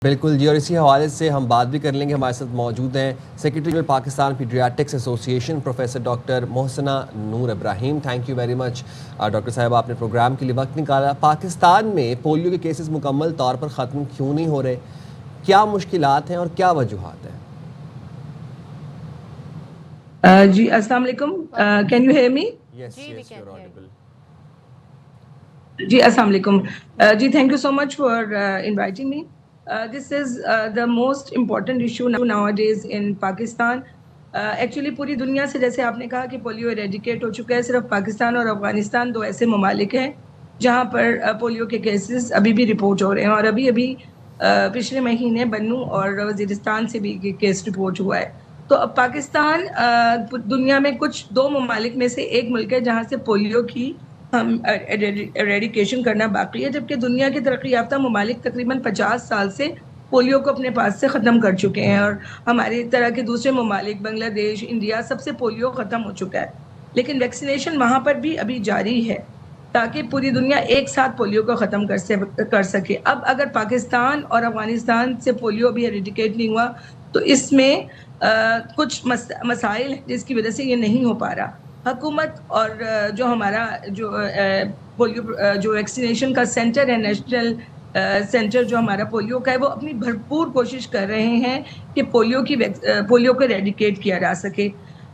بالکل جی، اور اسی حوالے سے ہم بات بھی کر لیں گے. ہمارے ساتھ موجود ہیں secretary general Pakistan paediatrics association professor doctor Mohsina Noor Ibrahim. Thank you very much doctor صاحب، آپ نے پروگرام کے لیے وقت نکالا. پاکستان میں پولیو کے کیسز مکمل طور پر ختم کیوں نہیں ہو رہے؟ کیا مشکلات ہیں اور کیا وجوہات ہیں؟ جی السلام علیکم. Can you hear me? Yes yes, you are audible. جی السلام علیکم. جی thank you so much for inviting me. This is the most important issue nowadays in Pakistan. Actually پوری دنیا سے جیسے آپ نے کہا کہ پولیو ایریڈیکیٹ ہو چکا ہے، صرف پاکستان اور افغانستان دو ایسے ممالک ہیں جہاں پر پولیو کے کیسز ابھی بھی رپورٹ ہو رہے ہیں، اور ابھی پچھلے مہینے بنو اور وزیرستان سے بھی کیس رپورٹ ہوا ہے. تو اب پاکستان دنیا میں کچھ دو ممالک میں سے ایک ملک ہے جہاں سے پولیو کی ہم ایریڈیکیشن کرنا باقی ہے، جبکہ دنیا کے ترقی یافتہ ممالک تقریباً 50 سال سے پولیو کو اپنے پاس سے ختم کر چکے ہیں، اور ہماری طرح کے دوسرے ممالک بنگلہ دیش، انڈیا، سب سے پولیو ختم ہو چکا ہے. لیکن ویکسینیشن وہاں پر بھی ابھی جاری ہے تاکہ پوری دنیا ایک ساتھ پولیو کو ختم کر سکے. اب اگر پاکستان اور افغانستان سے پولیو ابھی ایریڈیکیٹ نہیں ہوا تو اس میں کچھ مسائل ہیں جس کی وجہ سے یہ نہیں ہو پا رہا. حکومت اور جو ہمارا جو پولیو جو ویکسینیشن کا سینٹر ہے، نیشنل سینٹر جو ہمارا پولیو کا ہے، وہ اپنی بھرپور کوشش کر رہے ہیں کہ پولیو کو ایریڈیکیٹ کیا جا سکے.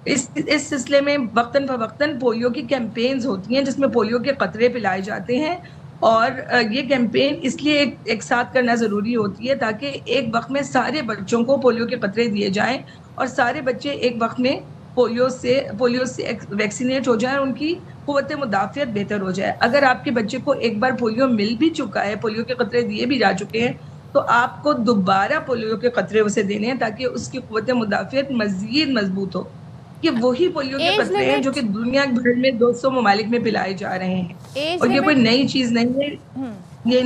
اس سلسلے میں وقتاً فوقتاً پولیو کی کیمپینز ہوتی ہیں جس میں پولیو کے قطرے پلائے جاتے ہیں، اور یہ کیمپین اس لیے ایک ساتھ کرنا ضروری ہوتی ہے تاکہ ایک وقت میں سارے بچوں کو پولیو کے قطرے دیے جائیں اور سارے بچے ایک وقت میں پولیو سے ویکسینیٹ ہو جائیں، ان کی قوت مدافعت بہتر ہو جائے. اگر آپ کے بچے کو ایک بار پولیو مل بھی چکا ہے، پولیو کے قطرے دیے بھی جا چکے ہیں، تو آپ کو دوبارہ پولیو کے قطرے اسے دینے ہیں تاکہ اس کی قوت مدافعت مزید مضبوط ہو. یہ وہی پولیو کے قطرے ہیں جو کہ دنیا بھر میں 200 ممالک میں پلائے جا رہے ہیں، اور یہ کوئی نئی چیز نہیں ہے. یہ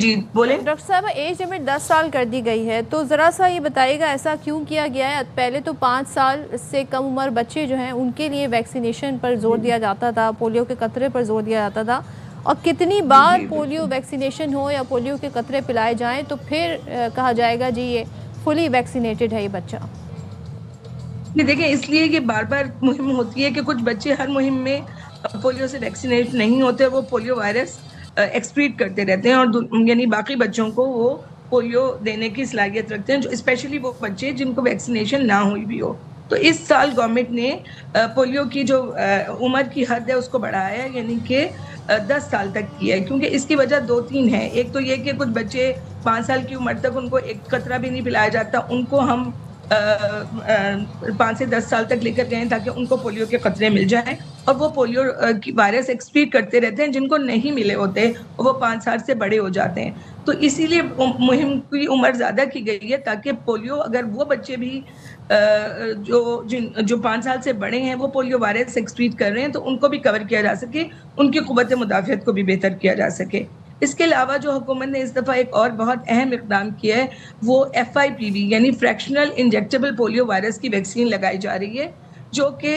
جی بولیں. ڈاکٹر صاحب، ایج لمٹ 10 سال کر دی گئی ہے، تو ذرا سا یہ بتائیے گا ایسا کیوں کیا گیا ہے؟ پہلے تو 5 سال سے کم عمر بچے جو ہیں ان کے لیے ویکسینیشن پر زور دیا جاتا تھا، پولیو کے قطرے پر زور دیا جاتا تھا، اور کتنی بار پولیو ویکسینیشن ہو یا پولیو کے قطرے پلائے جائیں تو پھر کہا جائے گا جی یہ فلی ویکسینیٹڈ ہے یہ بچہ؟ دیکھیں، اس لیے یہ بار بار مہم ہوتی ہے کہ کچھ بچے ہر مہم میں پولیو سے ویکسینیٹ نہیں ہوتے، وہ پولیو وائرس ایکسپریٹ کرتے رہتے ہیں، اور یعنی باقی بچوں کو وہ پولیو دینے کی صلاحیت رکھتے ہیں، جو اسپیشلی وہ بچے جن کو ویکسینیشن نہ ہوئی بھی ہو. تو اس سال گورنمنٹ نے پولیو کی جو عمر کی حد ہے اس کو بڑھایا ہے، یعنی کہ 10 سال تک کی ہے، کیونکہ اس کی وجہ 2-3 ہیں. ایک تو یہ کہ کچھ بچے 5 سال کی عمر تک ان کو ایک قطرہ بھی نہیں پلایا جاتا، ان کو ہم 5 سے 10 سال تک لے کر گئے تاکہ ان کو پولیو کے قطرے مل جائیں، اور وہ پولیو کی وائرس ایکسپریٹ کرتے رہتے ہیں. جن کو نہیں ملے ہوتے وہ 5 سال سے بڑے ہو جاتے ہیں. تو اسی لیے مہم کی عمر زیادہ کی گئی ہے تاکہ پولیو، اگر وہ بچے بھی جو 5 سال سے بڑے ہیں وہ پولیو وائرس ایکسپریٹ کر رہے ہیں تو ان کو بھی کور کیا جا سکے، ان کی قوت مدافعت کو بھی بہتر کیا جا سکے. اس کے علاوہ جو حکومت نے اس دفعہ ایک اور بہت اہم اقدام کیا ہے وہ FIPV یعنی فریکشنل انجیکٹیبل پولیو وائرس کی ویکسین لگائی جا رہی ہے، جو کہ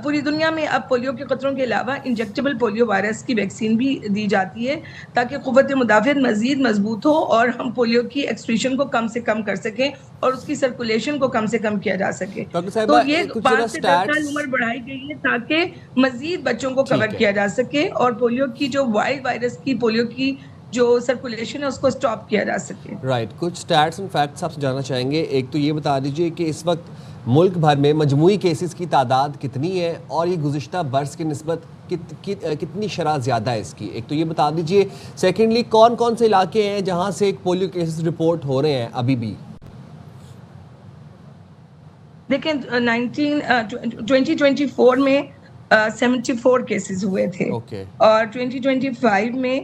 پوری دنیا میں اب پولیو کے قطروں کے علاوہ انجیکٹیبل پولیو وائرس کی ویکسین بھی دی جاتی ہے تاکہ قوت مدافعت مزید مضبوط ہو اور ہم پولیو کی ایکسپریشن کو کم سے کم کر سکیں اور اس کی سرکولیشن کو کم سے کم کیا جا سکے. تو یہ 5 سے 10 سال عمر بڑھائی گئی ہے تاکہ مزید بچوں کو کور کیا جا سکے اور پولیو کی جو وائلڈ وائرس کی پولیو کی جو سرکولیشن ہے اس کو سٹاپ کیا جا سکے. رائٹ، کچھ سٹیٹس اینڈ فیکٹس آپ سے جاننا چاہیں گے. ایک تو یہ بتا دیجئے کہ اس وقت ملک بھر میں مجموعی کیسز کی تعداد کتنی ہے اور یہ گزشتہ برس کی نسبت کتنی شرح زیادہ ہے اس کی. ایک تو یہ بتا دیجئے. سیکنڈلی، کون کون سے علاقے ہیں جہاں سے پولیو کیسز رپورٹ ہو رہے ہیں ابھی بھی؟ دیکھیں 2024 میں 74 کیسز ہوئے تھے، اور 2025 میں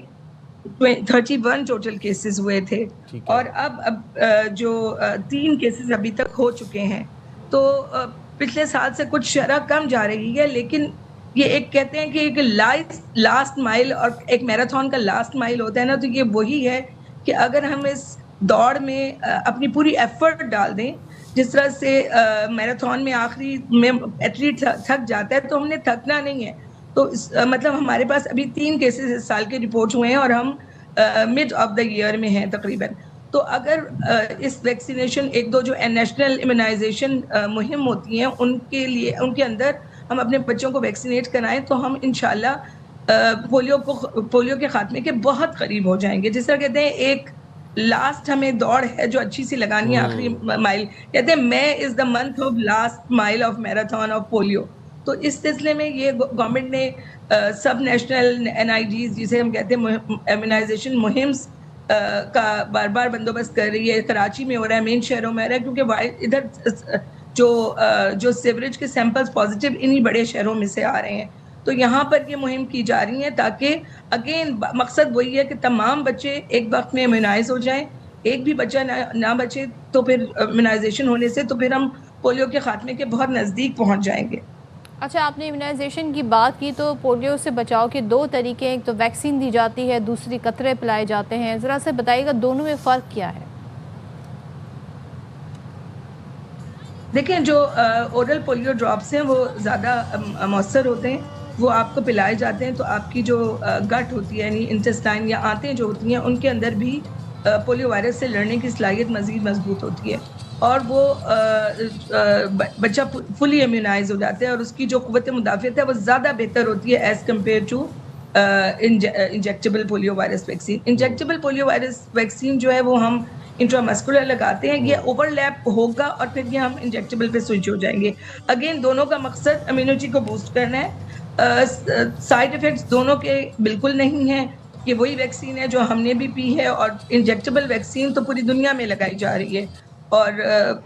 31 ٹوٹل کیسز ہوئے تھے، اور اب جو 3 کیسز ابھی تک ہو چکے ہیں. تو پچھلے سال سے کچھ شرح کم جا رہی ہے، لیکن یہ ایک کہتے ہیں کہ ایک لاسٹ مائل اور ایک میراتھن کا لاسٹ مائل ہوتا ہے نا، تو یہ وہی ہے کہ اگر ہم اس دوڑ میں اپنی پوری ایفرٹ ڈال دیں، جس طرح سے میراتھن میں آخری میں ایتھلیٹ تھک جاتا ہے، تو ہم نے تھکنا نہیں ہے. تو مطلب ہمارے پاس ابھی 3 کیسز اس سال کے رپورٹ ہوئے ہیں اور ہم مڈ آف دا ایئر میں ہیں تقریباً. تو اگر اس ویکسینیشن ایک دو جو نیشنل امیونائزیشن مہم ہوتی ہیں ان کے لیے ان کے اندر ہم اپنے بچوں کو ویکسینیٹ کرائیں تو ہم انشاءاللہ پولیو کے خاتمے کے بہت قریب ہو جائیں گے. جس طرح کہتے ہیں ایک لاسٹ ہمیں دوڑ ہے جو اچھی سی لگانی ہے, آخری مائل. کہتے ہیں May is the month of last mile of marathon of polio. تو اس سلسلے میں یہ گورنمنٹ نے سب نیشنل NIGs جسے ہم کہتے ہیں امیونائزیشن مہمس کا بار بار بندوبست کر رہی ہے. کراچی میں ہو رہا ہے, مین شہروں میں ہو رہا ہے, کیونکہ ادھر جو سیوریج کے سیمپلز پازیٹیو انہی بڑے شہروں میں سے آ رہے ہیں. تو یہاں پر یہ مہم کی جا رہی ہے تاکہ اگین مقصد وہی ہے کہ تمام بچے ایک وقت میں امیونائز ہو جائیں, ایک بھی بچہ نہ بچے. تو پھر امیونائزیشن ہونے سے تو پھر ہم پولیو کے خاتمے کے بہت نزدیک پہنچ جائیں گے. اچھا, آپ نے امیونائزیشن کی بات کی تو پولیو سے بچاؤ کے دو طریقے ہیں, ایک تو ویکسین دی جاتی ہے, دوسری قطرے پلائے جاتے ہیں. ذرا سے بتائیے گا دونوں میں فرق کیا ہے؟ دیکھیں, جو اورل پولیو ڈراپس ہیں وہ زیادہ مؤثر ہوتے ہیں, وہ آپ کو پلائے جاتے ہیں تو آپ کی جو گٹ ہوتی ہے یعنی انٹسٹائن یا آنتیں جو ہوتی ہیں ان کے اندر بھی پولیو وائرس سے لڑنے کی صلاحیت مزید مضبوط ہوتی ہے, اور وہ بچہ فلی امیونائز ہو جاتا ہے, اور اس کی جو قوت مدافعت ہے وہ زیادہ بہتر ہوتی ہے as compared to injectable polio virus vaccine. Injectable polio virus vaccine جو ہے وہ ہم انٹرامسکولر لگاتے ہیں, یہ اوور لیپ ہوگا اور پھر یہ ہم انجیکٹیبل پہ سوئچ ہو جائیں گے. اگین دونوں کا مقصد امیونٹی کو بوسٹ کرنا ہے. سائیڈ افیکٹس دونوں کے بالکل نہیں ہیں, کہ وہی ویکسین ہے جو ہم نے بھی پی ہے, اور انجیکٹیبل ویکسین تو پوری دنیا میں لگائی جا رہی ہے. اور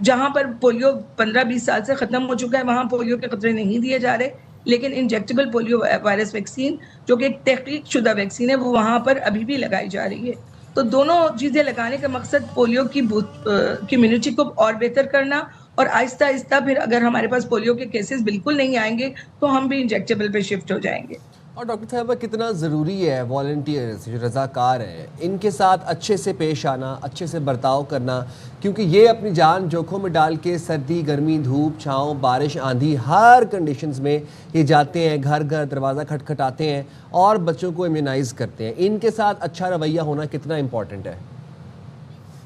جہاں پر پولیو 15-20 سال سے ختم ہو چکا ہے وہاں پولیو کے خطرے نہیں دیے جا رہے, لیکن انجیکٹیبل پولیو وائرس ویکسین جو کہ ایک تحقیق شدہ ویکسین ہے وہ وہاں پر ابھی بھی لگائی جا رہی ہے. تو دونوں چیزیں لگانے کا مقصد پولیو کی امیونٹی کو اور بہتر کرنا, اور آہستہ آہستہ پھر اگر ہمارے پاس پولیو کے کیسز بالکل نہیں آئیں گے تو ہم بھی انجیکٹیبل پہ شفٹ ہو جائیں گے. اور ڈاکٹر صاحبہ کتنا ضروری ہے والنٹیئرز جو رضاکار ہیں ان کے ساتھ اچھے سے پیش آنا, اچھے سے برتاؤ کرنا, کیونکہ یہ اپنی جان جوکھوں میں ڈال کے سردی گرمی دھوپ چھاؤں بارش آندھی ہر کنڈیشنز میں یہ جاتے ہیں, گھر گھر دروازہ کھٹکھٹاتے ہیں اور بچوں کو امیونائز کرتے ہیں. ان کے ساتھ اچھا رویہ ہونا کتنا امپورٹنٹ ہے؟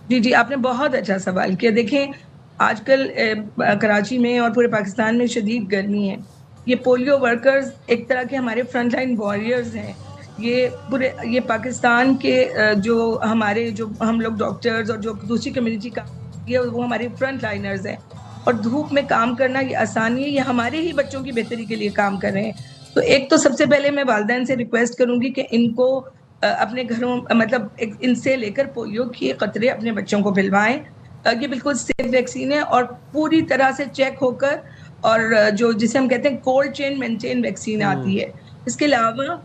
جی, آپ نے بہت اچھا سوال کیا. دیکھیں, آج کل کراچی میں اور پورے پاکستان میں شدید گرمی ہے. یہ پولیو ورکرز ایک طرح کے ہمارے فرنٹ لائن واریئرز ہیں. یہ پاکستان کے جو ہم لوگ ڈاکٹرز اور جو دوسری کمیونٹی کا وہ ہمارے فرنٹ لائنرز ہیں, اور دھوپ میں کام کرنا یہ آسانی ہے, یہ ہمارے ہی بچوں کی بہتری کے لیے کام کر رہے ہیں. تو ایک تو سب سے پہلے میں والدین سے ریکویسٹ کروں گی کہ ان کو اپنے گھروں مطلب ان سے لے کر پولیو کے قطرے اپنے بچوں کو پلوائیں. یہ بالکل سیف ویکسین ہے اور پوری طرح سے چیک ہو کر, اور جو جسے ہم کہتے ہیں کولڈ چین مینٹین ویکسین آتی ہے. اس کے علاوہ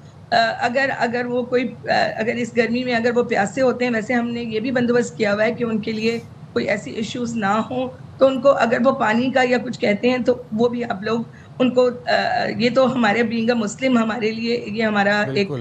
اگر وہ کوئی اگر اس گرمی میں اگر وہ پیاسے ہوتے ہیں, ویسے ہم نے یہ بھی بندوبست کیا ہوا ہے کہ ان کے لیے کوئی ایسی ایشوز نہ ہوں, تو ان کو اگر وہ پانی کا یا کچھ کہتے ہیں تو وہ بھی آپ لوگ ان کو یہ تو ہمارے بینگ اے مسلم ہمارے لیے یہ ہمارا ایک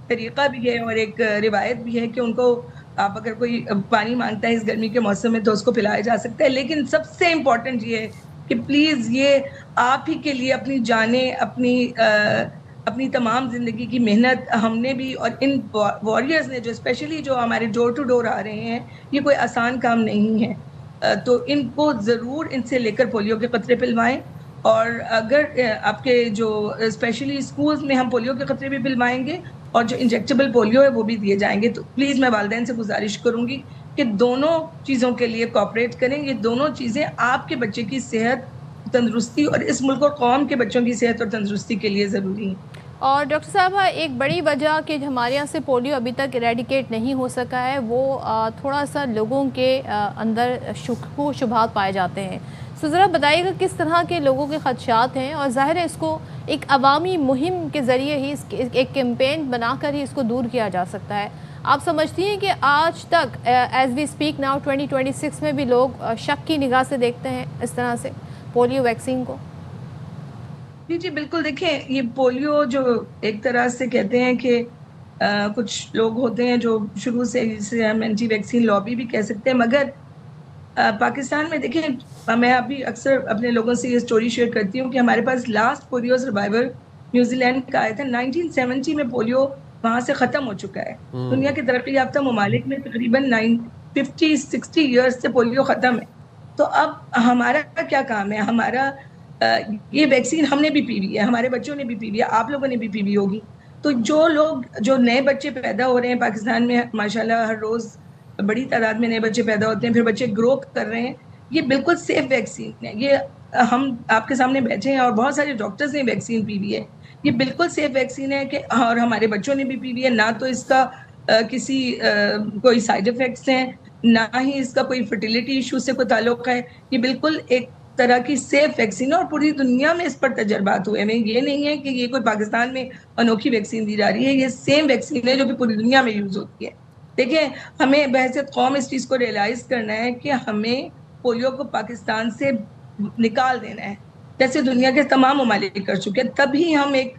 طریقہ بھی ہے اور ایک روایت بھی ہے کہ ان کو آپ اگر کوئی پانی مانگتا ہے اس گرمی کے موسم میں تو اس کو پلایا جا سکتا ہے. لیکن سب سے امپورٹنٹ یہ ہے کہ پلیز یہ آپ ہی کے لیے اپنی جانیں, اپنی تمام زندگی کی محنت ہم نے بھی, اور ان واریئرز نے جو اسپیشلی جو ہمارے ڈور ٹو ڈور آ رہے ہیں, یہ کوئی آسان کام نہیں ہے. تو ان کو ضرور ان سے لے کر پولیو کے قطرے پلوائیں. اور اگر آپ کے جو اسپیشلی اسکولز میں ہم پولیو کے قطرے بھی پلوائیں گے اور جو انجیکٹیبل پولیو ہے وہ بھی دیے جائیں گے. تو پلیز میں والدین سے گزارش کروں گی کہ دونوں چیزوں کے لیے کوآپریٹ کریں. یہ دونوں چیزیں آپ کے بچے کی صحت, تندرستی اور اس ملک اور قوم کے بچوں کی صحت اور تندرستی کے لیے ضروری ہیں. اور ڈاکٹر صاحبہ ایک بڑی وجہ کہ ہمارے یہاں سے پولیو ابھی تک ایریڈیکیٹ نہیں ہو سکا ہے وہ تھوڑا سا لوگوں کے اندر شک و شبہات پائے جاتے ہیں. تو ذرا بتائیے گا کس طرح کے لوگوں کے خدشات ہیں, اور ظاہر ہے اس کو ایک عوامی مہم کے ذریعے ہی ایک کیمپین بنا کر ہی اس کو دور کیا جا سکتا ہے. آپ سمجھتی ہیں کہ آج تک ایز وی اسپیک ناؤ 2026 میں بھی لوگ شک کی نگاہ سے دیکھتے ہیں اس طرح سے پولیو ویکسین کو؟ جی بالکل. دیکھیں, یہ پولیو جو ایک طرح سے کہتے ہیں کہ کچھ لوگ ہوتے ہیں جو شروع سے جسے ہم اینٹی ویکسین لابی بھی کہہ سکتے ہیں, مگر پاکستان میں دیکھیں, میں ابھی اکثر اپنے لوگوں سے یہ سٹوری شیئر کرتی ہوں کہ ہمارے پاس last polio survivor New Zealand آیا تھا. 1970 میں پولیو وہاں سے ختم ہو چکا ہے. دنیا کے ترقی یافتہ ممالک میں تقریباً 50-60 ایئرس سے پولیو ختم ہے. تو اب ہمارا کیا کام ہے؟ ہمارا یہ ویکسین ہم نے بھی پی ہوئی ہے, ہمارے بچوں نے بھی پی ہوئی ہے, آپ لوگوں نے بھی پی ہوئی ہوگی. تو جو نئے بچے پیدا ہو رہے ہیں پاکستان میں ماشاءاللہ ہر روز بڑی تعداد میں نئے بچے پیدا ہوتے ہیں, پھر بچے گرو کر رہے ہیں, یہ بالکل سیف ویکسین ہے. یہ ہم آپ کے سامنے بیٹھے ہیں اور بہت سارے ڈاکٹرز نے ویکسین پی ہوئی ہے. یہ بالکل سیف ویکسین ہے کہ اور ہمارے بچوں نے بھی پی ہوئی ہے. نہ تو اس کا کسی کوئی سائیڈ افیکٹس ہیں, نہ ہی اس کا کوئی فرٹیلیٹی ایشو سے کوئی تعلق ہے. یہ بالکل ایک طرح کی سیف ویکسین ہے اور پوری دنیا میں اس پر تجربات ہوئے ہیں. یہ نہیں ہے کہ یہ کوئی پاکستان میں انوکھی ویکسین دی جا رہی ہے, یہ سیم ویکسین ہے جو کہ پوری دنیا میں یوز ہوتی ہے. دیکھیں, ہمیں بحیثیت قوم اس چیز کو ریئلائز کرنا ہے کہ ہمیں پولیو کو پاکستان سے نکال دینا ہے, جیسے دنیا کے تمام ممالک کر چکے. تبھی ہم ایک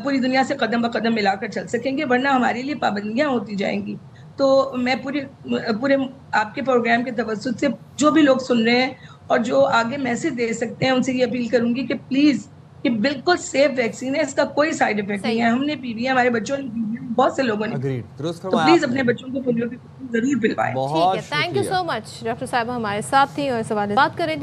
پوری دنیا سے قدم بہ قدم ملا کر چل سکیں گے, ورنہ ہمارے لیے پابندیاں ہوتی جائیں گی. تو میں پورے آپ کے پروگرام کے توسط سے جو بھی لوگ سن رہے ہیں اور جو آگے میسج دے سکتے ہیں ان سے یہ اپیل کروں گی کہ پلیز یہ بالکل سیف ویکسین ہے, اس کا کوئی سائیڈ افیکٹ نہیں ہے. ہم نے پی وی ہے, ہمارے بچوں نے پی وی ہے, بہت سے لوگوں نے. تو پلیز اپنے بچوں کو پولیو کی ضرور پلوائیں. ٹھیک ہے, thank you so much. Doctor صاحبہ ہمارے ساتھ تھی اور اس حوالے سے بات کریں.